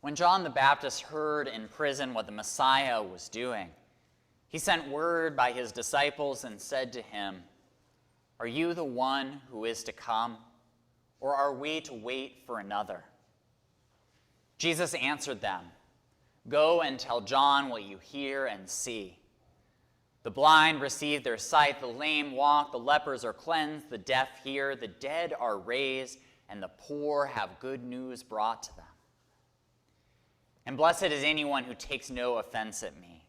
When John the Baptist heard in prison what the Messiah was doing, he sent word by his disciples and said to him, "Are you the one who is to come, or are we to wait for another?" Jesus answered them, "Go and tell John what you hear and see. The blind receive their sight, the lame walk, the lepers are cleansed, the deaf hear, the dead are raised, and the poor have good news brought to them. And blessed is anyone who takes no offense at me."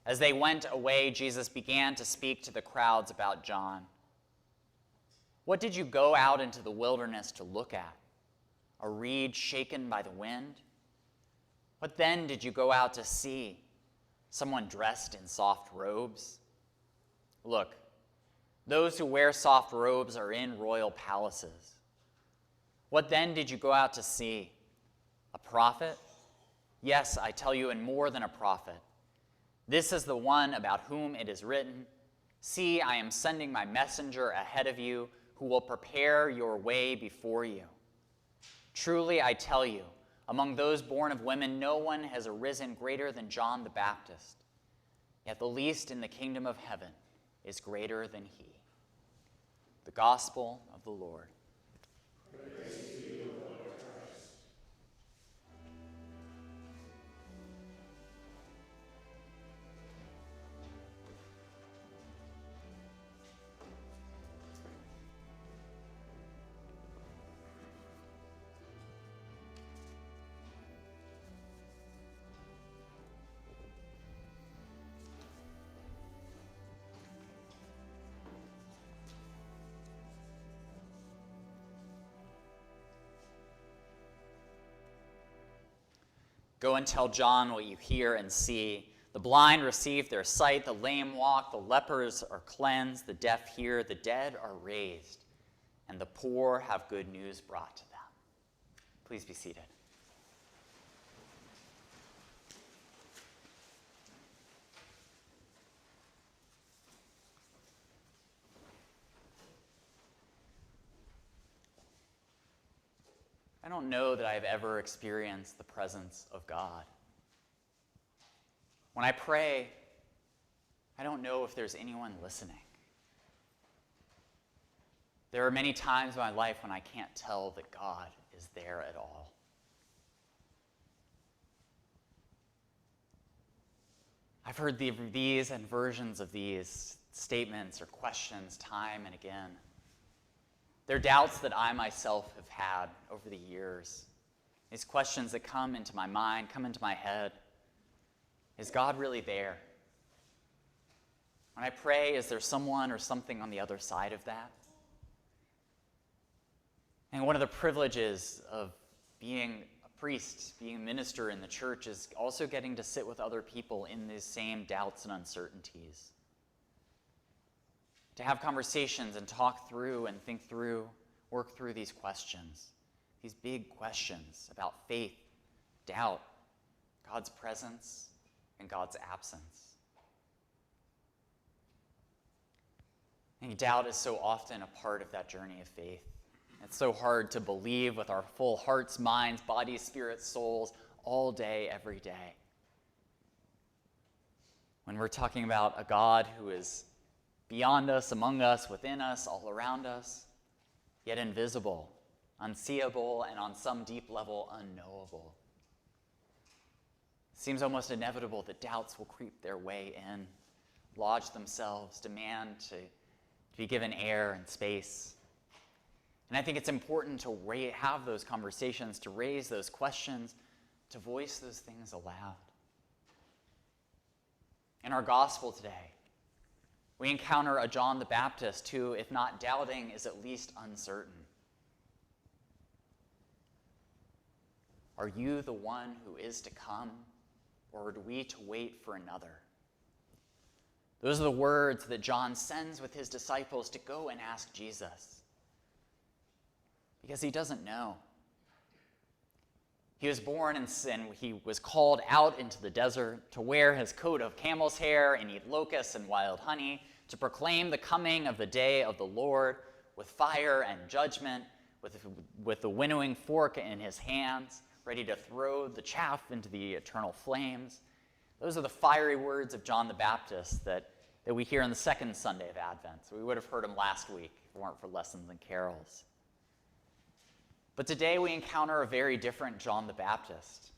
As they went away, Jesus began to speak to the crowds about John. "What did you go out into the wilderness to look at? A reed shaken by the wind? What then did you go out to see? Someone dressed in soft robes? Look, those who wear soft robes are in royal palaces. What then did you go out to see? A prophet? Yes, I tell you, and more than a prophet. This is the one about whom it is written, 'See, I am sending my messenger ahead of you, who will prepare your way before you.' Truly, I tell you, among those born of women, no one has arisen greater than John the Baptist. Yet the least in the kingdom of heaven is greater than he." The Gospel of the Lord. Praise to you, Lord Christ. Go and tell John what you hear and see. The blind receive their sight, the lame walk, the lepers are cleansed, the deaf hear, the dead are raised, and the poor have good news brought to them. Please be seated. I don't know that I've ever experienced the presence of God. When I pray, I don't know if there's anyone listening. There are many times in my life when I can't tell that God is there at all. I've heard these and versions of these statements or questions time and again. They're doubts that I myself have had over the years. These questions that come into my mind, come into my head. Is God really there? When I pray, is there someone or something on the other side of that? And one of the privileges of being a priest, being a minister in the church, is also getting to sit with other people in these same doubts and uncertainties. To have conversations and talk through and think through, work through these questions, these big questions about faith, doubt, God's presence, and God's absence. And doubt is so often a part of that journey of faith. It's so hard to believe with our full hearts, minds, bodies, spirits, souls, all day, every day. When we're talking about a God who is beyond us, among us, within us, all around us, yet invisible, unseeable, and on some deep level, unknowable. It seems almost inevitable that doubts will creep their way in, lodge themselves, demand to be given air and space. And I think it's important to have those conversations, to raise those questions, to voice those things aloud. In our gospel today, we encounter a John the Baptist who, if not doubting, is at least uncertain. Are you the one who is to come, or are we to wait for another? Those are the words that John sends with his disciples to go and ask Jesus, because he doesn't know. He was born in sin. He was called out into the desert to wear his coat of camel's hair and eat locusts and wild honey, to proclaim the coming of the day of the Lord with fire and judgment, with the winnowing fork in his hands, ready to throw the chaff into the eternal flames. Those are the fiery words of John the Baptist that we hear on the second Sunday of Advent. So we would have heard them last week if it weren't for lessons and carols. But today we encounter a very different John the Baptist.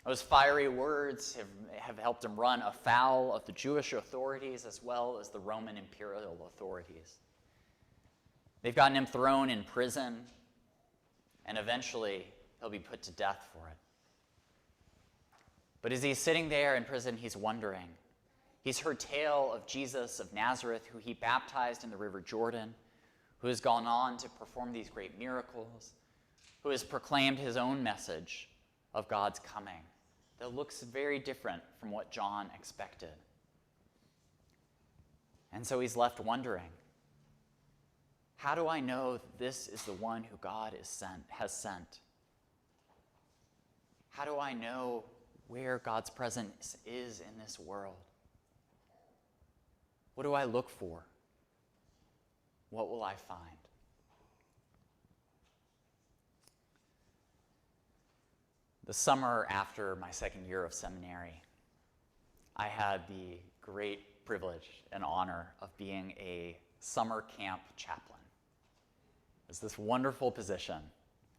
Those fiery words have helped him run afoul of the Jewish authorities as well as the Roman imperial authorities. They've gotten him thrown in prison, and eventually he'll be put to death for it. But as he's sitting there in prison, he's wondering. He's heard tale of Jesus of Nazareth, who he baptized in the River Jordan, who has gone on to perform these great miracles, who has proclaimed his own message of God's coming that looks very different from what John expected. And so he's left wondering, how do I know that this is the one who God has sent? How do I know where God's presence is in this world? What do I look for? What will I find? The summer after my second year of seminary, I had the great privilege and honor of being a summer camp chaplain. It was this wonderful position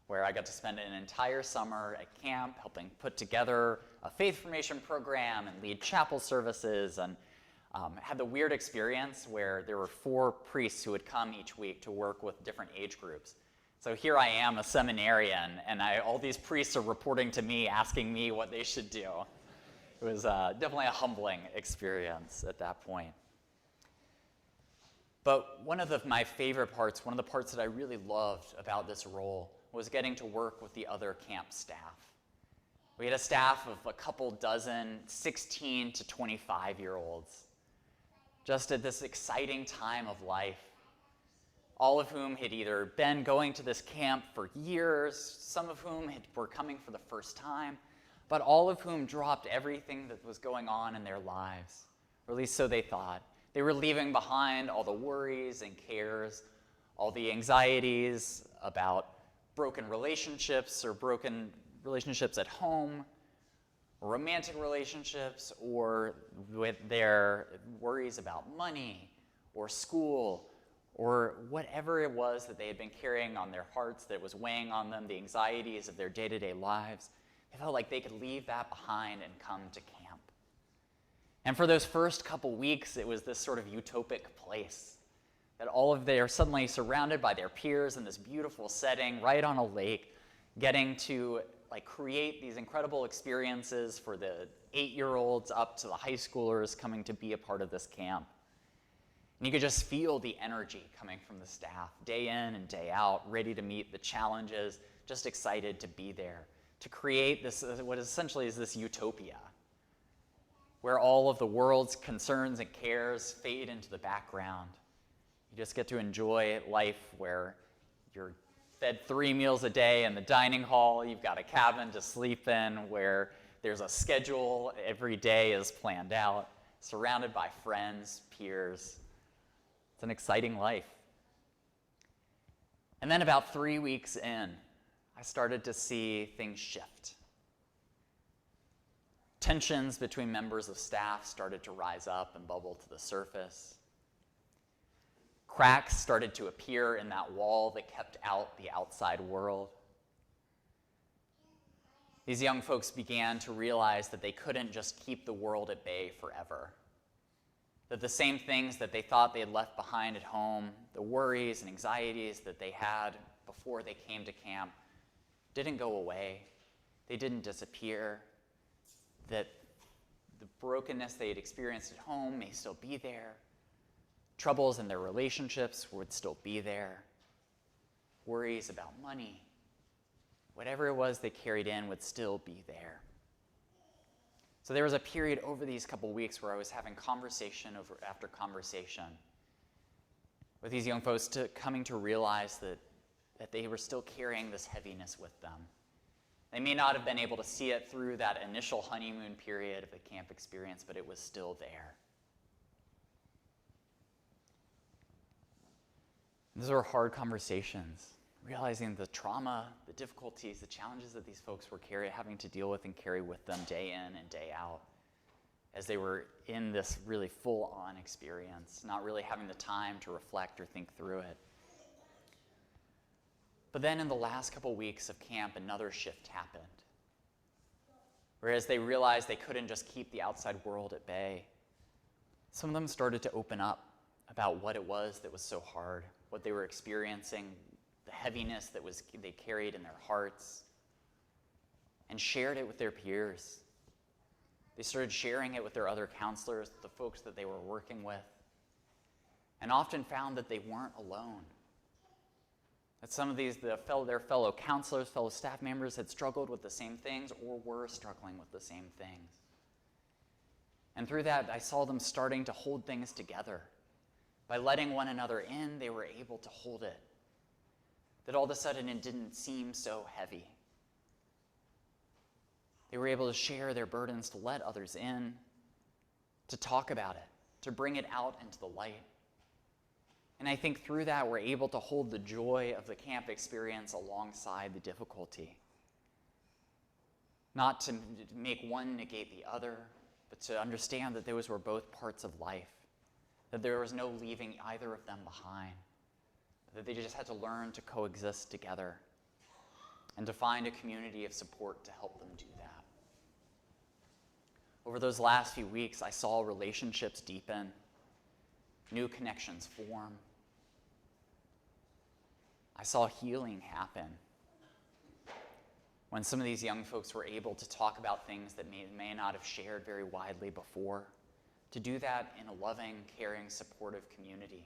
where I got to spend an entire summer at camp helping put together a faith formation program and lead chapel services, and had the weird experience where there were 4 priests who would come each week to work with different age groups. So here I am, a seminarian, and all these priests are reporting to me, asking me what they should do. It was definitely a humbling experience at that point. But one of my favorite parts, one of the parts that I really loved about this role, was getting to work with the other camp staff. We had a staff of a couple dozen 16 to 25-year-olds, just at this exciting time of life, all of whom had either been going to this camp for years, some of whom were coming for the first time, but all of whom dropped everything that was going on in their lives, or at least so they thought. They were leaving behind all the worries and cares, all the anxieties about broken relationships or broken relationships at home, or romantic relationships, or with their worries about money or school, or whatever it was that they had been carrying on their hearts that was weighing on them, the anxieties of their day-to-day lives. They felt like they could leave that behind and come to camp. And for those first couple weeks, it was this sort of utopic place that they are suddenly surrounded by their peers in this beautiful setting right on a lake, getting to create these incredible experiences for the 8-year-olds up to the high schoolers coming to be a part of this camp. And you could just feel the energy coming from the staff, day in and day out, ready to meet the challenges, just excited to be there, to create this, what essentially is this utopia, where all of the world's concerns and cares fade into the background. You just get to enjoy life where you're fed 3 meals a day in the dining hall, you've got a cabin to sleep in where there's a schedule, every day is planned out, surrounded by friends, peers. It's an exciting life. And then about 3 weeks in, I started to see things shift. Tensions between members of staff started to rise up and bubble to the surface. Cracks started to appear in that wall that kept out the outside world. These young folks began to realize that they couldn't just keep the world at bay forever. That the same things that they thought they had left behind at home, the worries and anxieties that they had before they came to camp, didn't go away. They didn't disappear. That the brokenness they had experienced at home may still be there. Troubles in their relationships would still be there. Worries about money, whatever it was they carried in would still be there. So there was a period over these couple weeks where I was having conversation after conversation with these young folks coming to realize that they were still carrying this heaviness with them. They may not have been able to see it through that initial honeymoon period of the camp experience, but it was still there. Those were hard conversations. realizing the trauma, the difficulties, the challenges that these folks were having to deal with and carry with them day in and day out as they were in this really full-on experience, not really having the time to reflect or think through it. But then in the last couple weeks of camp, another shift happened. Whereas they realized they couldn't just keep the outside world at bay, some of them started to open up about what it was that was so hard, what they were experiencing, the heaviness that they carried in their hearts, and shared it with their peers. They started sharing it with their other counselors, the folks that they were working with, and often found that they weren't alone. That some of their fellow counselors, fellow staff members had struggled with the same things or were struggling with the same things. And through that, I saw them starting to hold things together. By letting one another in, they were able to hold it. That all of a sudden it didn't seem so heavy. They were able to share their burdens, to let others in, to talk about it, to bring it out into the light. And I think through that, we're able to hold the joy of the camp experience alongside the difficulty. Not to make one negate the other, but to understand that those were both parts of life, that there was no leaving either of them behind, that they just had to learn to coexist together and to find a community of support to help them do that. Over those last few weeks, I saw relationships deepen, new connections form. I saw healing happen when some of these young folks were able to talk about things that may not have shared very widely before, to do that in a loving, caring, supportive community.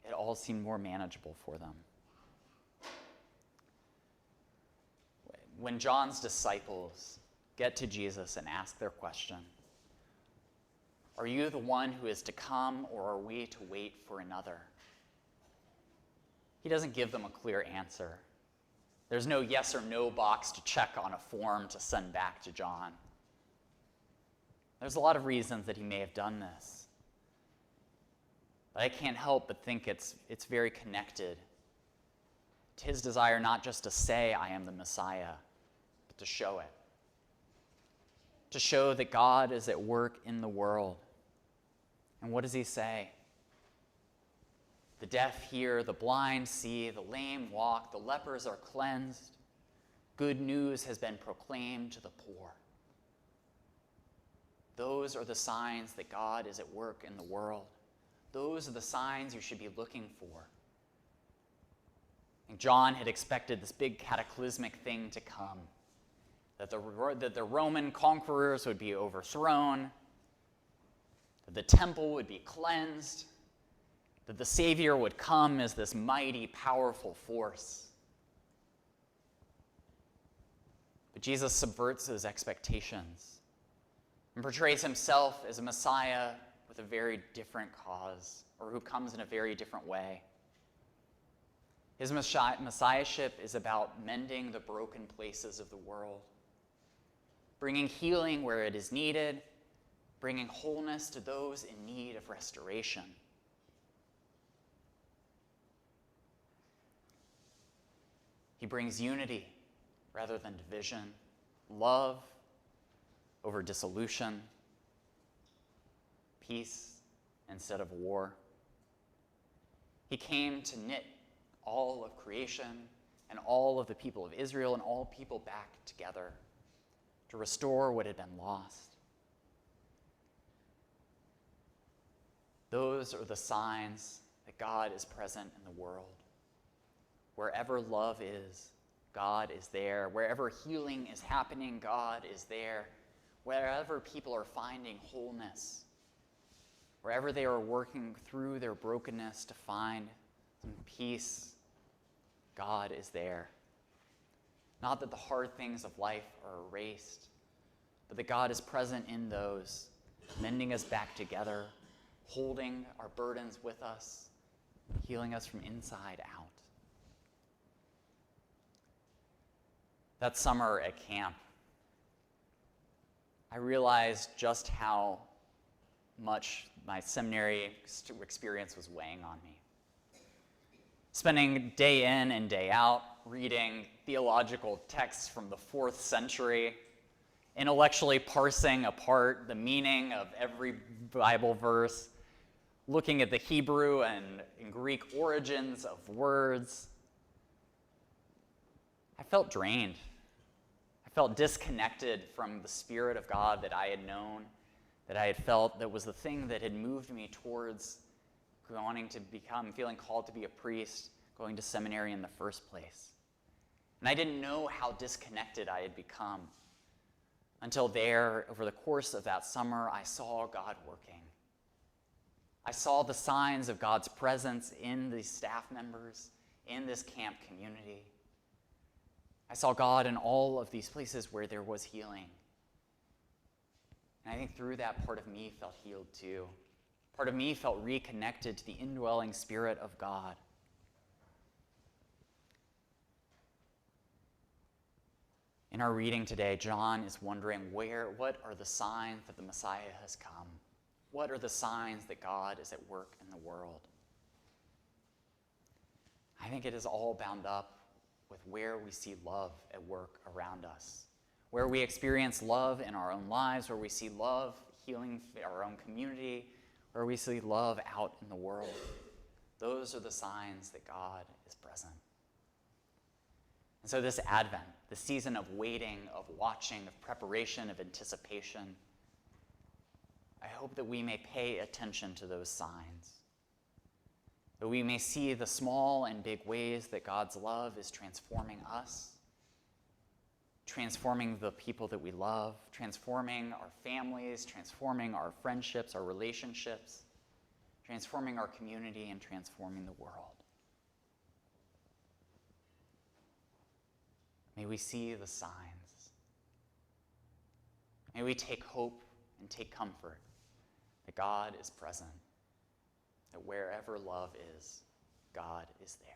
It all seemed more manageable for them. When John's disciples get to Jesus and ask their question, "Are you the one who is to come, or are we to wait for another?" He doesn't give them a clear answer. There's no yes or no box to check on a form to send back to John. There's a lot of reasons that he may have done this. But I can't help but think it's very connected to his desire not just to say, "I am the Messiah," but to show it. To show that God is at work in the world. And what does he say? The deaf hear, the blind see, the lame walk, the lepers are cleansed. Good news has been proclaimed to the poor. Those are the signs that God is at work in the world. Those are the signs you should be looking for. And John had expected this big cataclysmic thing to come, that the Roman conquerors would be overthrown, that the temple would be cleansed, that the Savior would come as this mighty, powerful force. But Jesus subverts those expectations and portrays himself as a Messiah with a very different cause, or who comes in a very different way. His messiahship is about mending the broken places of the world, bringing healing where it is needed, bringing wholeness to those in need of restoration. He brings unity rather than division, love over dissolution, peace instead of war. He came to knit all of creation and all of the people of Israel and all people back together, to restore what had been lost. Those are the signs that God is present in the world. Wherever love is, God is there. Wherever healing is happening, God is there. Wherever people are finding wholeness, wherever they are working through their brokenness to find some peace, God is there. Not that the hard things of life are erased, but that God is present in those, mending us back together, holding our burdens with us, healing us from inside out. That summer at camp, I realized just how much my seminary experience was weighing on me. spending day in and day out reading theological texts from the 4th century, intellectually parsing apart the meaning of every Bible verse, looking at the Hebrew and Greek origins of words. I felt drained. I felt disconnected from the Spirit of God that I had known, that I had felt, that was the thing that had moved me towards wanting to feeling called to be a priest, going to seminary in the first place. And I didn't know how disconnected I had become until there, over the course of that summer, I saw God working. I saw the signs of God's presence in these staff members, in this camp community. I saw God in all of these places where there was healing. And I think through that, part of me felt healed too. Part of me felt reconnected to the indwelling Spirit of God. In our reading today, John is wondering what are the signs that the Messiah has come? What are the signs that God is at work in the world? I think it is all bound up with where we see love at work around us, where we experience love in our own lives, where we see love healing our own community, where we see love out in the world. Those are the signs that God is present. And so this Advent, the season of waiting, of watching, of preparation, of anticipation, I hope that we may pay attention to those signs, that we may see the small and big ways that God's love is transforming us, transforming the people that we love, transforming our families, transforming our friendships, our relationships, transforming our community, and transforming the world. May we see the signs. May we take hope and take comfort that God is present, that wherever love is, God is there.